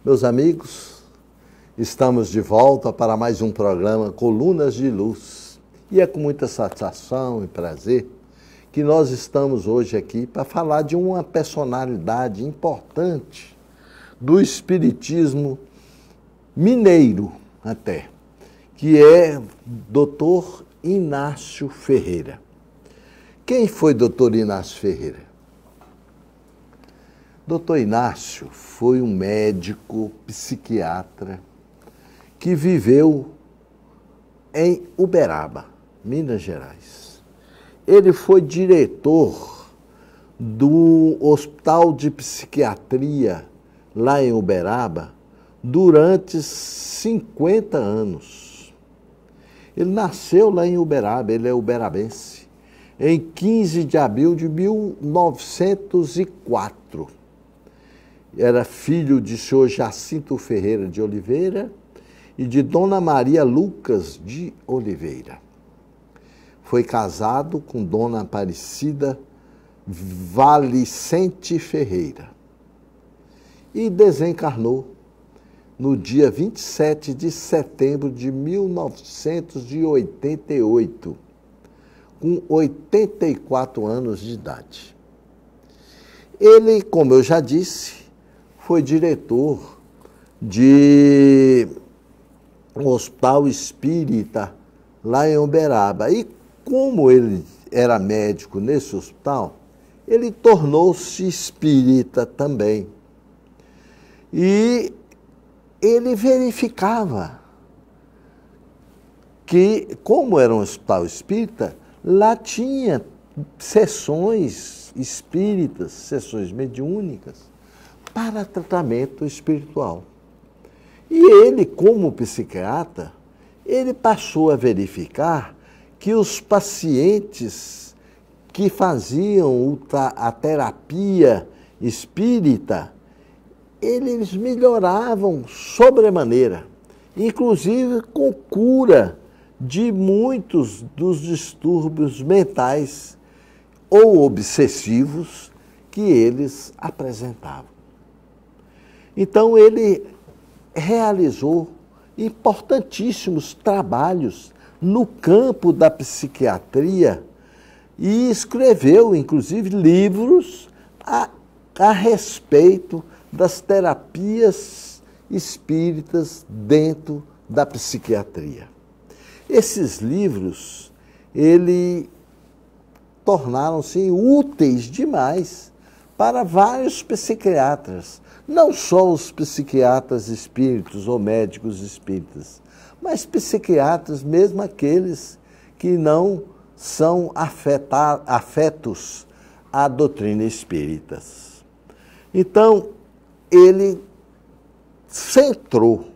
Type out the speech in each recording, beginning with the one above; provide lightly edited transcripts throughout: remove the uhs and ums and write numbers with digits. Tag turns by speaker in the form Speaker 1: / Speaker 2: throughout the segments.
Speaker 1: Meus amigos, estamos de volta para mais um programa Colunas de Luz. E é com muita satisfação e prazer que nós estamos hoje aqui para falar de uma personalidade importante do espiritismo mineiro até, que é Dr. Inácio Ferreira. Quem foi Dr. Inácio Ferreira? Dr. Inácio foi um médico psiquiatra que viveu em Uberaba, Minas Gerais. Ele foi diretor do Hospital de Psiquiatria lá em Uberaba durante 50 anos. Ele nasceu lá em Uberaba, ele é uberabense, em 15 de abril de 1904. Era filho de senhor Jacinto Ferreira de Oliveira e de Dona Maria Lucas de Oliveira. Foi casado com Dona Aparecida Valicente Ferreira e desencarnou no dia 27 de setembro de 1988, com 84 anos de idade. Ele, como eu já disse, foi diretor de um hospital espírita lá em Uberaba. E como ele era médico nesse hospital, ele tornou-se espírita também. E ele verificava que, como era um hospital espírita, lá tinha sessões espíritas, sessões mediúnicas, para tratamento espiritual. E ele, como psiquiatra, ele passou a verificar que os pacientes que faziam a terapia espírita, eles melhoravam sobremaneira, inclusive com cura de muitos dos distúrbios mentais ou obsessivos que eles apresentavam. Então, ele realizou importantíssimos trabalhos no campo da psiquiatria e escreveu, inclusive, livros a respeito das terapias espíritas dentro da psiquiatria. Esses livros, tornaram-se úteis demais para vários psiquiatras, não só os psiquiatras espíritos ou médicos espíritas, mas psiquiatras, mesmo aqueles que não são afetos à doutrina espírita. Então, ele centrou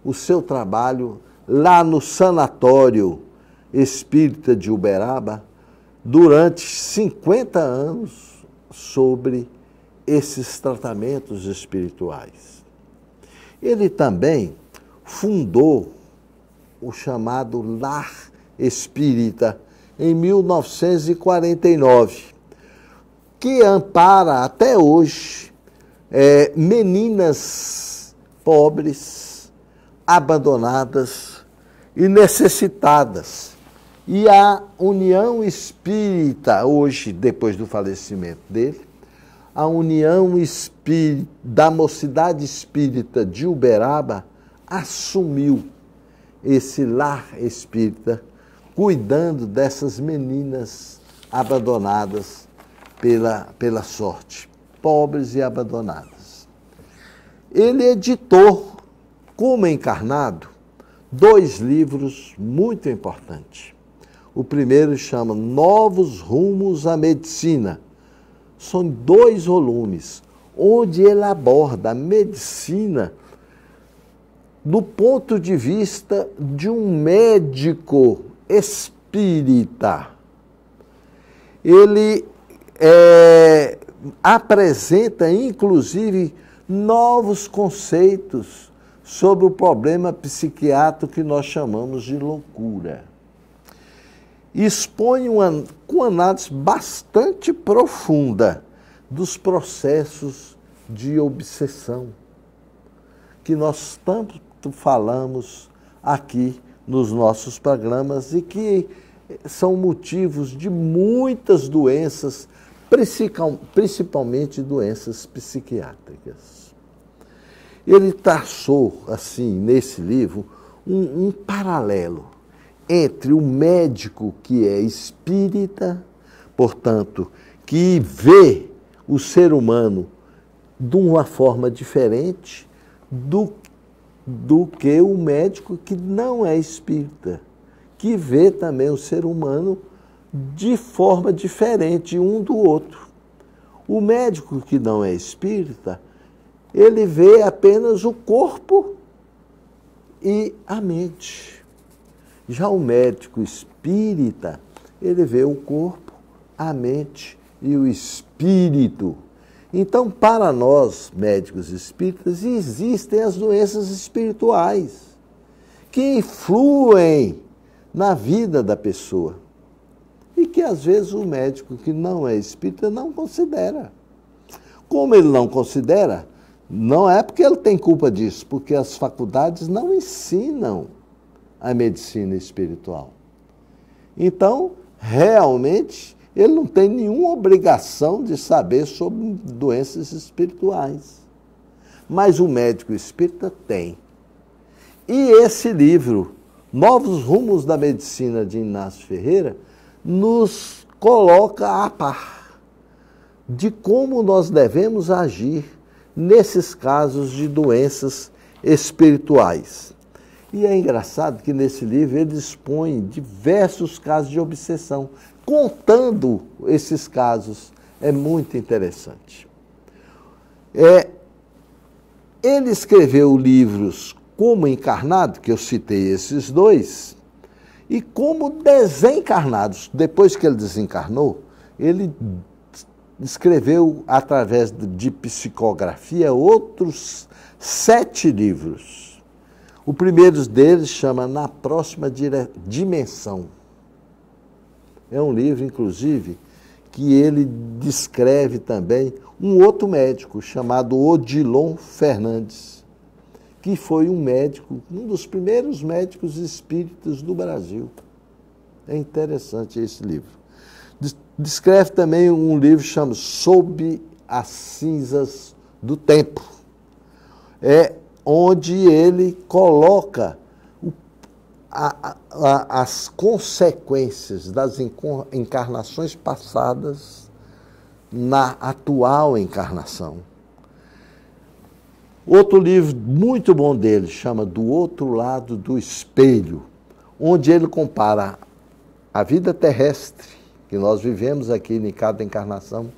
Speaker 1: o seu trabalho lá no Sanatório Espírita de Uberaba durante 50 anos sobre esses tratamentos espirituais. Ele também fundou o chamado Lar Espírita em 1949, que ampara até hoje meninas pobres, abandonadas e necessitadas. E a União Espírita, hoje, depois do falecimento dele, a União Espírita da Mocidade Espírita de Uberaba assumiu esse lar espírita, cuidando dessas meninas abandonadas pela sorte, pobres e abandonadas. Ele editou, como encarnado, 2 livros muito importantes. O primeiro chama Novos Rumos à Medicina. São 2 volumes, onde ele aborda a medicina do ponto de vista de um médico espírita. Ele apresenta, inclusive, novos conceitos sobre o problema psiquiátrico que nós chamamos de loucura. Expõe com análise bastante profunda dos processos de obsessão que nós tanto falamos aqui nos nossos programas e que são motivos de muitas doenças, principalmente doenças psiquiátricas. Ele traçou, assim, nesse livro, um paralelo entre o médico que é espírita, portanto, que vê o ser humano de uma forma diferente do que o médico que não é espírita, que vê também o ser humano de forma diferente um do outro. O médico que não é espírita, ele vê apenas o corpo e a mente. Já o médico espírita, ele vê o corpo, a mente e o espírito. Então, para nós, médicos espíritas, existem as doenças espirituais que influem na vida da pessoa e que, às vezes, o médico que não é espírita não considera. Como ele não considera, não é porque ele tem culpa disso, porque as faculdades não ensinam a medicina espiritual. Então, realmente, ele não tem nenhuma obrigação de saber sobre doenças espirituais. Mas o médico espírita tem. E esse livro, Novos Rumos da Medicina, de Inácio Ferreira, nos coloca a par de como nós devemos agir nesses casos de doenças espirituais. E é engraçado que nesse livro ele expõe diversos casos de obsessão. Contando esses casos, é muito interessante. Ele escreveu livros como encarnado, que eu citei esses dois, e como desencarnados. Depois que ele desencarnou, ele escreveu, através de psicografia, outros 7 livros. O primeiro deles chama Na Próxima Dimensão. É um livro, inclusive, que ele descreve também um outro médico chamado Odilon Fernandes, que foi um médico, um dos primeiros médicos espíritas do Brasil. É interessante esse livro. Descreve também um livro chamado Sob as Cinzas do Tempo, onde ele coloca as consequências das encarnações passadas na atual encarnação. Outro livro muito bom dele chama Do Outro Lado do Espelho, onde ele compara a vida terrestre, que nós vivemos aqui em cada encarnação,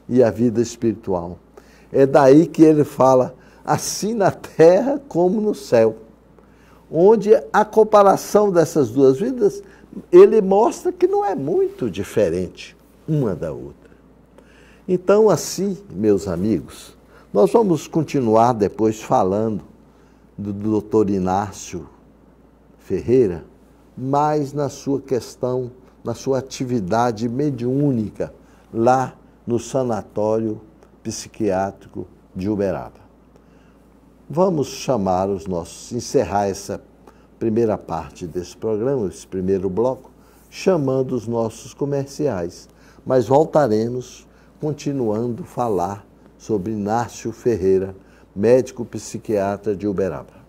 Speaker 1: e a vida espiritual. É daí que ele fala, assim na terra como no céu, onde a comparação dessas duas vidas, ele mostra que não é muito diferente uma da outra. Então, assim, meus amigos, nós vamos continuar depois falando do Dr. Inácio Ferreira, mas na sua questão, na sua atividade mediúnica, lá no Sanatório Psiquiátrico de Uberaba. Vamos chamar encerrar essa primeira parte desse programa, esse primeiro bloco, chamando os nossos comerciais. Mas voltaremos continuando a falar sobre Inácio Ferreira, médico psiquiatra de Uberaba.